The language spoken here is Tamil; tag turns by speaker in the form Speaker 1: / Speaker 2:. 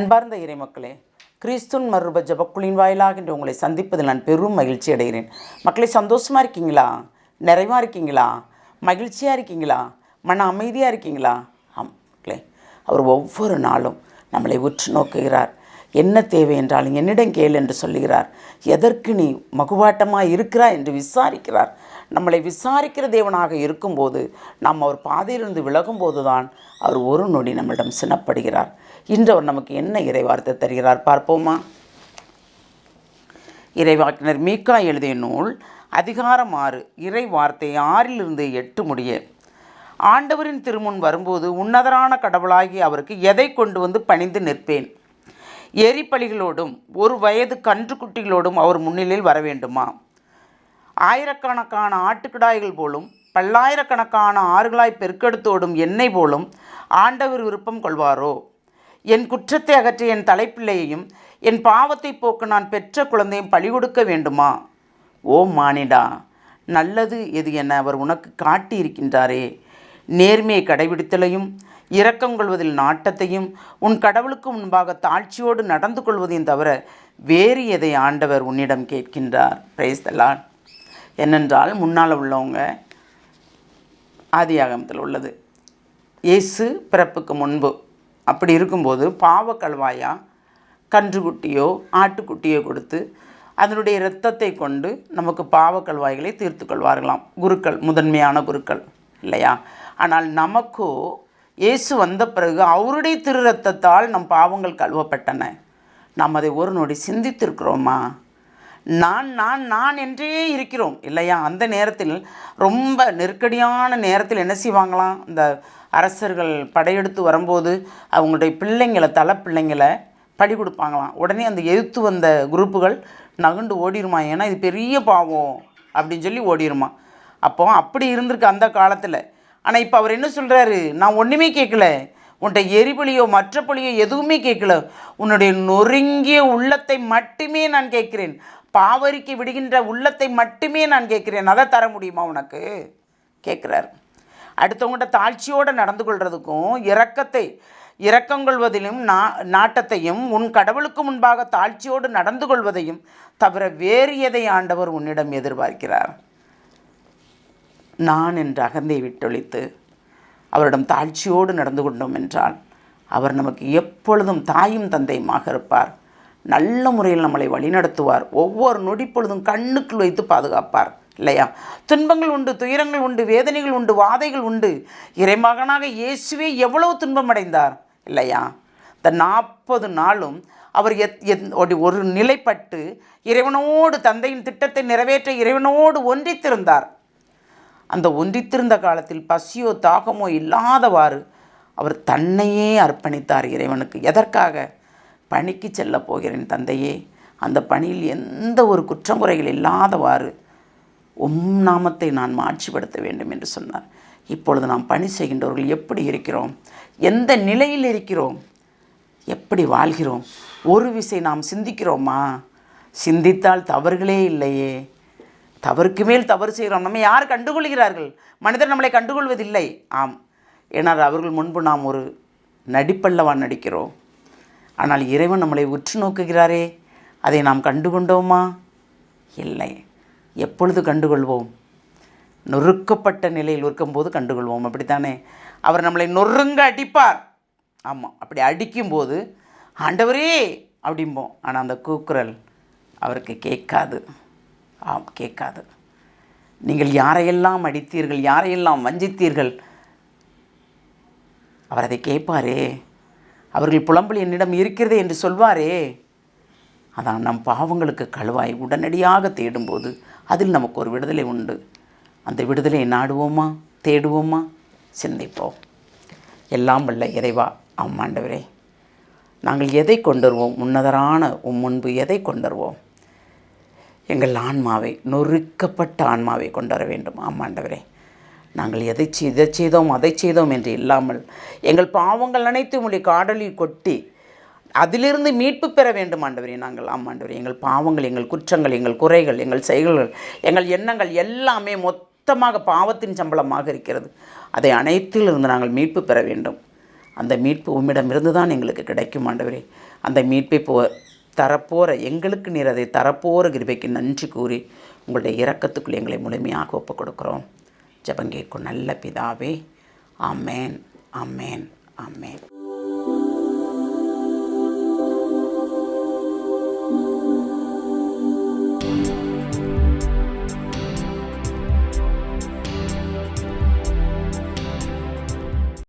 Speaker 1: அன்பார்ந்த இறை மக்களே, கிறிஸ்துவின் மறுரூப ஜெபக்குழியின் வாயிலாக இன்று உங்களை சந்திப்பதில் நான் பெரும் மகிழ்ச்சி அடைகிறேன். மக்களே, சந்தோஷமாக இருக்கீங்களா? நிறைவாக இருக்கீங்களா? மகிழ்ச்சியாக இருக்கீங்களா? மன அமைதியாக இருக்கீங்களா? மக்களே, அவர் ஒவ்வொரு நாளும் நம்மளை உற்று நோக்குகிறார். என்ன தேவை என்றாலும் என்னிடம் கேள் என்று சொல்லுகிறார். எதற்கு நீ மகுவாட்டமாக இருக்கிறாய் என்று விசாரிக்கிறார். நம்மளை விசாரிக்கிற தேவனாக இருக்கும்போது நாம் அவர் பாதையிலிருந்து விலகும்போது தான் அவர் ஒரு நொடி நம்மளிடம் சினப்படுகிறார். இன்று அவர் நமக்கு என்ன இறைவார்த்தை தருகிறார் பார்ப்போமா? இறைவாக்கினர் மீகா எழுதிய நூல் அதிகாரம் 6 இறை வார்த்தை 6 8 முடிய. ஆண்டவரின் திருமுன் வரும்போது உன்னதரான கடவுளாகி அவருக்கு எதை கொண்டு வந்து பணிந்து நிற்பேன்? எரிபலிகளோடும் 1 வயது கன்றுக்குட்டிகளோடும் அவர் முன்னிலையில் வர வேண்டுமா? ஆயிரக்கணக்கான ஆட்டுக்கிடாய்கள் போலும் பல்லாயிரக்கணக்கான ஆறுகளாய் பெருக்கெடுத்தோடும் எண்ணெய் போலும் ஆண்டவர் விருப்பம் கொள்வாரோ? என் குற்றத்தை அகற்றி என் தலைப்பிள்ளையையும் என் பாவத்தை போக்க நான் பெற்ற குழந்தையும் பலி கொடுக்க வேண்டுமா? ஓ மானிடா, நல்லது எது என அவர் உனக்கு காட்டியிருக்கின்றாரே. நேர்மையை கடைபிடித்தலையும் இரக்கம் கொள்வதில் நாட்டத்தையும் உன் கடவுளுக்கு முன்பாக தாழ்ச்சியோடு நடந்து கொள்வதையும் தவிர வேறு எதை ஆண்டவர் உன்னிடம் கேட்கின்றார்? Praise the Lord. என்னென்றால், முன்னால் உள்ளவங்க ஆதியாகமத்தில் உள்ளது. இயேசு பிறப்புக்கு முன்பு அப்படி இருக்கும்போது பாவக்கல்வாயா கன்றுக்குட்டியோ ஆட்டுக்குட்டியோ கொடுத்து அதனுடைய இரத்தத்தை கொண்டு நமக்கு பாவக்கல்வாய்களை தீர்த்து கொள்வார்களாம் குருக்கள், முதன்மையான குருக்கள் இல்லையா? ஆனால் நமக்கோ இயேசு வந்த பிறகு அவருடைய திரு இரத்தத்தால் நம் பாவங்கள் கழுவப்பட்டன. நாம் அதை ஒரு நொடி சிந்தித்திருக்கிறோமா? நான் நான் நான் என்றே இருக்கிறோம் இல்லையா? அந்த நேரத்தில் ரொம்ப நெருக்கடியான நேரத்தில் என்ன செய்வாங்களாம்? இந்த அரசர்கள் படையெடுத்து வரும்போது அவங்களுடைய பிள்ளைங்களை, தலை பிள்ளைங்களை படி கொடுப்பாங்களாம். உடனே அந்த எதிர்த்து வந்த குரூப்புகள் நகுண்டு ஓடிருமா. ஏன்னா இது பெரிய பாவம் அப்படின்னு சொல்லி ஓடிருமா. அப்போ அப்படி இருந்திருக்கு அந்த காலத்தில். ஆனால் இப்போ அவர் என்ன சொல்கிறாரு? நான் ஒன்றுமே கேட்கல, உன்ட்ட எரிபலியோ மற்ற பலியோ எதுவுமே கேட்கல, உன்னுடைய நொறுங்கிய உள்ளத்தை மட்டுமே நான் கேட்கிறேன். பாவரிக்கு விடுகின்ற உள்ளத்தை மட்டுமே நான் கேட்கிறேன். அதை தர முடியுமா உனக்கு? கேட்குறாரு. அடுத்தவங்கள்ட்ட தாழ்ச்சியோடு நடந்து கொள்வதுக்கும் இரக்கங்கொள்வதிலும் நாட்டத்தையும் உன் கடவுளுக்கு முன்பாக தாழ்ச்சியோடு நடந்து கொள்வதையும் தவிர வேறு எதை ஆண்டவர் உன்னிடம் எதிர்பார்க்கிறார்? நான் என்ற அகந்தை விட்டொழித்து அவரிடம் தாழ்ச்சியோடு நடந்து கொண்டோம் என்றால் அவர் நமக்கு எப்பொழுதும் தாயும் தந்தையுமாக இருப்பார். நல்ல முறையில் நம்மளை வழிநடத்துவார். ஒவ்வொரு நொடி பொழுதும் கண்ணுக்குள் வைத்து பாதுகாப்பார் இல்லையா? துன்பங்கள் உண்டு, துயரங்கள் உண்டு, வேதனைகள் உண்டு, வாதைகள் உண்டு. இறைமகனாக இயேசுவே எவ்வளவு துன்பம் அடைந்தார் இல்லையா? இந்த 40 நாளும் அவர் ஒரு நிலைப்பட்டு இறைவனோடு தந்தையின் திட்டத்தை நிறைவேற்ற இறைவனோடு ஒன்றித்திருந்தார். அந்த ஒன்றித்திருந்த காலத்தில் பசியோ தாகமோ இல்லாதவாறு அவர் தன்னையே அர்ப்பணித்தார் இறைவனுக்கு. எதற்காக? பணிக்கு செல்ல போகிறேன் தந்தையே, அந்த பணியில் எந்த ஒரு குற்றமுறைகள் இல்லாதவாறு நாமத்தை நான் மாட்சிப்படுத்த வேண்டும் என்று சொன்னார். இப்பொழுது நாம் பணி செய்கின்றவர்கள் எப்படி இருக்கிறோம்? எந்த நிலையில் இருக்கிறோம்? எப்படி வாழ்கிறோம்? ஒரு விசை நாம் சிந்திக்கிறோமா? சிந்தித்தால் தவறுகளே இல்லையே. தவறுக்கு மேல் தவறு செய்கிறோம். நம்ம யார் கண்டுகொள்கிறார்கள்? மனிதர் நம்மளை கண்டுகொள்வதில்லை. ஆம், ஏனால் அவர்கள் முன்பு நாம் ஒரு நடிப்பல்லவா நடிக்கிறோம். ஆனால் இறைவன் நம்மளை உற்று நோக்குகிறாரே, அதை நாம் கண்டுகொண்டோமா? இல்லை. எப்பொழுது கண்டுகொள்வோம்? நொறுக்கப்பட்ட நிலையில் இருக்கும்போது கண்டுகொள்வோம். அப்படித்தானே? அவர் நம்மளை நொறுங்க அடிப்பார். ஆமாம், அப்படி அடிக்கும்போது ஆண்டவரே அப்படிம்போம். ஆனால் அந்த கூக்குரல் அவருக்கு கேட்காது. ஆம், கேட்காது. நீங்கள் யாரையெல்லாம் அடித்தீர்கள், யாரையெல்லாம் வஞ்சித்தீர்கள், அவர் அதை கேட்பாரே. அவர்கள் புலம்பல் என்னிடம் இருக்கிறதே என்று சொல்வாரே. அதான் நம் பாவங்களுக்கு கழுவாய் உடனடியாக தேடும்போது அதில் நமக்கு ஒரு விடுதலை உண்டு. அந்த விடுதலையை நாடுவோமா? தேடுவோமா? சிந்திப்போம். எல்லாம் வல்ல இறைவா, ஆமாண்டவரே, நாங்கள் எதை கொண்டுருவோம்? உன்னதரான முன்பு எதை கொண்டுருவோம்? எங்கள் ஆன்மாவை, நொறுக்கப்பட்ட ஆன்மாவை கொண்டு வர வேண்டும். ஆமாண்டவரே, நாங்கள் இதை செய்தோம் அதை செய்தோம் என்று இல்லாமல் எங்கள் பாவங்கள் அனைத்தும் உங்களுடைய காடலில் கொட்டி அதிலிருந்து மீட்பு பெற வேண்டும் ஆண்டவரே. நாங்கள் ஆமாண்டவரே, எங்கள் பாவங்கள், எங்கள் குற்றங்கள், எங்கள் குறைகள், எங்கள் செயல்கள், எங்கள் எண்ணங்கள் எல்லாமே மொத்தமாக பாவத்தின் சம்பளமாக இருக்கிறது. அதை அனைத்திலிருந்து நாங்கள் மீட்பு பெற வேண்டும். அந்த மீட்பு உம்மிடமிருந்து தான் எங்களுக்கு கிடைக்கும் ஆண்டவரே. அந்த மீட்பை தரப்போகிற எங்களுக்கு நீர் அதை தரப்போகிற கிருபைக்கு நன்றி கூறி உங்களுடைய இரக்கத்துக்குள் எங்களை முழுமையாக ஒப்புக் கொடுக்குறோம். ஜெபம் கேட்கும் நல்ல பிதாவே. ஆமேன், ஆமேன், ஆமேன்.